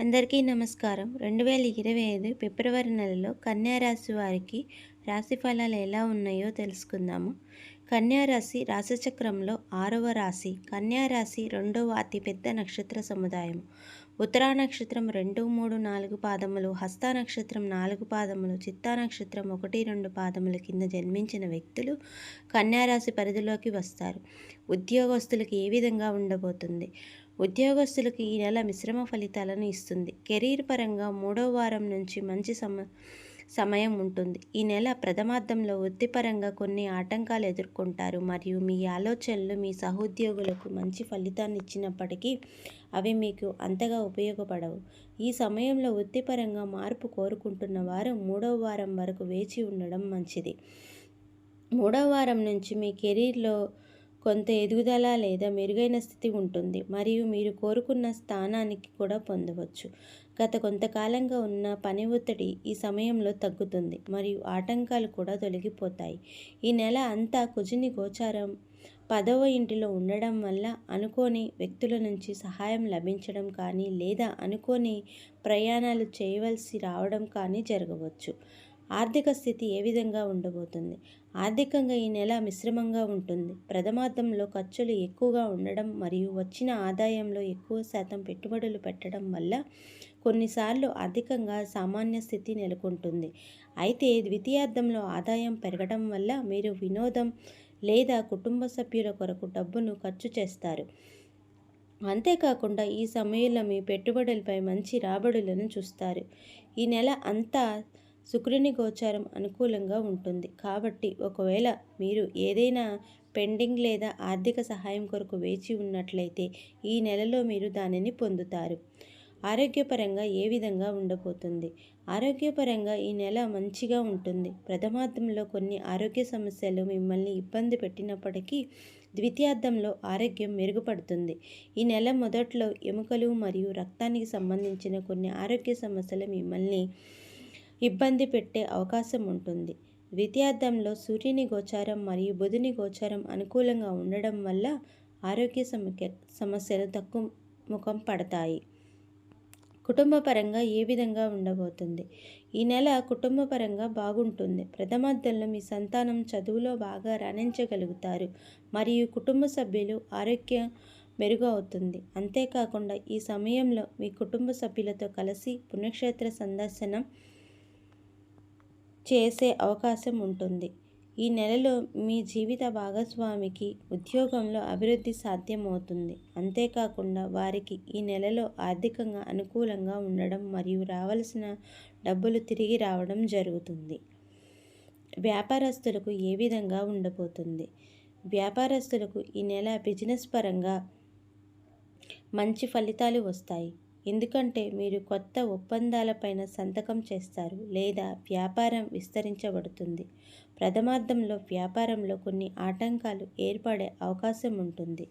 అందరికీ నమస్కారం. 2025 ఫిబ్రవరి నెలలో కన్యా రాశి వారికి రాశి ఫలాలు ఎలా ఉన్నాయో తెలుసుకుందాము. కన్యా రాశి రాశిచక్రంలో 6వ రాశి. కన్యా రాశి రెండవ అతిపెద్ద నక్షత్ర సముదాయం. ఉత్తరా నక్షత్రం 2, 3, 4 పాదములు, హస్త నక్షత్రం 4 పాదములు, చిత్తా నక్షత్రం 1, 2 పాదముల కింద జన్మించిన వ్యక్తులు కన్యా రాశి పరిధిలోకి వస్తారు. ఉద్యోగస్తులకు ఏ విధంగా ఉండబోతుంది? ఉద్యోగస్తులకు ఈ నెల మిశ్రమ ఫలితాలను ఇస్తుంది. కెరీర్ పరంగా 3వ వారం నుంచి మంచి సమయం ఉంటుంది. ఈ నెల ప్రథమార్థంలో వృత్తిపరంగా కొన్ని ఆటంకాలు ఎదుర్కొంటారు మరియు మీ ఆలోచనలు మీ సహోద్యోగులకు మంచి ఫలితాన్ని ఇచ్చినప్పటికీ అవి మీకు అంతగా ఉపయోగపడవు. ఈ సమయంలో వృత్తిపరంగా మార్పు కోరుకుంటున్న వారు 3వ వారం వరకు వేచి ఉండడం మంచిది. 3వ వారం నుంచి మీ కెరీర్లో కొంత ఎదుగుదల లేదా మెరుగైన స్థితి ఉంటుంది మరియు మీరు కోరుకున్న స్థానానికి కూడా పొందవచ్చు. గత కొంతకాలంగా ఉన్న పని ఒత్తిడి ఈ సమయంలో తగ్గుతుంది మరియు ఆటంకాలు కూడా తొలగిపోతాయి. ఈ నెల అంతా కుజుని గోచారం 10వ ఇంటిలో ఉండడం వల్ల అనుకోని వ్యక్తుల నుంచి సహాయం లభించడం కానీ లేదా అనుకోని ప్రయాణాలు చేయవలసి రావడం కానీ జరగవచ్చు. ఆర్థిక స్థితి ఏ విధంగా ఉండబోతుంది? ఆర్థికంగా ఈ నెల మిశ్రమంగా ఉంటుంది. ప్రథమార్థంలో ఖర్చులు ఎక్కువగా ఉండడం మరియు వచ్చిన ఆదాయంలో ఎక్కువ శాతం పెట్టుబడులు పెట్టడం వల్ల కొన్నిసార్లు ఆర్థికంగా సామాన్య స్థితి నెలకొంటుంది. అయితే ద్వితీయార్థంలో ఆదాయం పెరగడం వల్ల మీరు వినోదం లేదా కుటుంబ సభ్యుల కొరకు డబ్బును ఖర్చు చేస్తారు. అంతేకాకుండా ఈ సమయంలో మీ పెట్టుబడులపై మంచి రాబడులను చూస్తారు. ఈ నెల అంతా శుక్రుని గోచారం అనుకూలంగా ఉంటుంది కాబట్టి ఒకవేళ మీరు ఏదైనా పెండింగ్ లేదా ఆర్థిక సహాయం కొరకు వేచి ఉన్నట్లయితే ఈ నెలలో మీరు దానిని పొందుతారు. ఆరోగ్యపరంగా ఏ విధంగా ఉండబోతుంది? ఆరోగ్యపరంగా ఈ నెల మంచిగా ఉంటుంది. ప్రథమార్థంలో కొన్ని ఆరోగ్య సమస్యలు మిమ్మల్ని ఇబ్బంది పెట్టినప్పటికీ ద్వితీయార్థంలో ఆరోగ్యం మెరుగుపడుతుంది. ఈ నెల మొదట్లో ఎముకలు మరియు రక్తానికి సంబంధించిన కొన్ని ఆరోగ్య సమస్యలు మిమ్మల్ని ఇబ్బంది పెట్టే అవకాశం ఉంటుంది. ద్వితీయార్థంలో సూర్యుని గోచారం మరియు బుధుని గోచారం అనుకూలంగా ఉండడం వల్ల ఆరోగ్య సమస్యలు తగ్గుముఖం పడతాయి. కుటుంబపరంగా ఏ విధంగా ఉండబోతుంది? ఈ నెల కుటుంబపరంగా బాగుంటుంది. ప్రథమార్థంలో మీ సంతానం చదువులో బాగా రాణించగలుగుతారు మరియు కుటుంబ సభ్యులు ఆరోగ్యం మెరుగు అవుతుంది. అంతేకాకుండా ఈ సమయంలో మీ కుటుంబ సభ్యులతో కలిసి పుణ్యక్షేత్ర సందర్శనం చేసే అవకాశం ఉంటుంది. ఈ నెలలో మీ జీవిత భాగస్వామికి ఉద్యోగంలో అభివృద్ధి సాధ్యమవుతుంది. అంతేకాకుండా వారికి ఈ నెలలో ఆర్థికంగా అనుకూలంగా ఉండడం మరియు రావాల్సిన డబ్బులు తిరిగి రావడం జరుగుతుంది. వ్యాపారస్తులకు ఏ విధంగా ఉండబోతుంది? వ్యాపారస్తులకు ఈ నెల బిజినెస్ పరంగా మంచి ఫలితాలు వస్తాయి. ఎందుకంటే మీరు కొత్త ఒప్పందాలపైన సంతకం చేస్తారు లేదా వ్యాపారం విస్తరించబడుతుంది. ప్రథమార్థంలో వ్యాపారంలో కొన్ని ఆటంకాలు ఏర్పడే అవకాశం ఉంటుంది.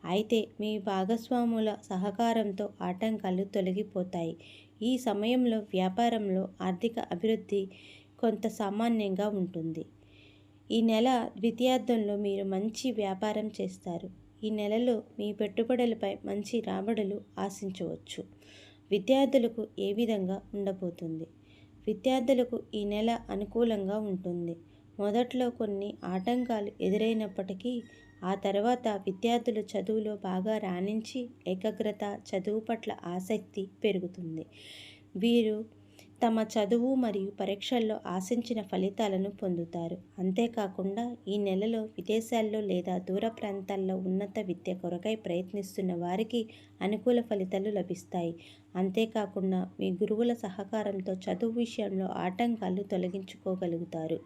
అయితే మీ భాగస్వాముల సహకారంతో ఆటంకాలు తొలగిపోతాయి. ఈ సమయంలో వ్యాపారంలో ఆర్థిక అభివృద్ధి కొంత సామాన్యంగా ఉంటుంది. ఈ నెల ద్వితీయార్థంలో మీరు మంచి వ్యాపారం చేస్తారు. ఈ నెలలో మీ పెట్టుబడులపై మంచి రాబడులు ఆశించవచ్చు. విద్యార్థులకు ఏ విధంగా ఉండబోతుంది? విద్యార్థులకు ఈ నెల అనుకూలంగా ఉంటుంది. మొదట్లో కొన్ని ఆటంకాలు ఎదురైనప్పటికీ ఆ తర్వాత విద్యార్థులు చదువులో బాగా రాణించి ఏకాగ్రత, చదువు పట్ల ఆసక్తి పెరుగుతుంది. వీరు తమ చదువు మరియు పరీక్షల్లో ఆశించిన ఫలితాలను పొందుతారు. అంతేకాకుండా ఈ నెలలో విదేశాల్లో లేదా దూర ప్రాంతాల్లో ఉన్నత విద్య కొరకై ప్రయత్నిస్తున్న వారికి అనుకూల ఫలితాలు లభిస్తాయి. అంతేకాకుండా మీ గురువుల సహకారంతో చదువు విషయంలో ఆటంకాలు తొలగించుకోగలుగుతారు.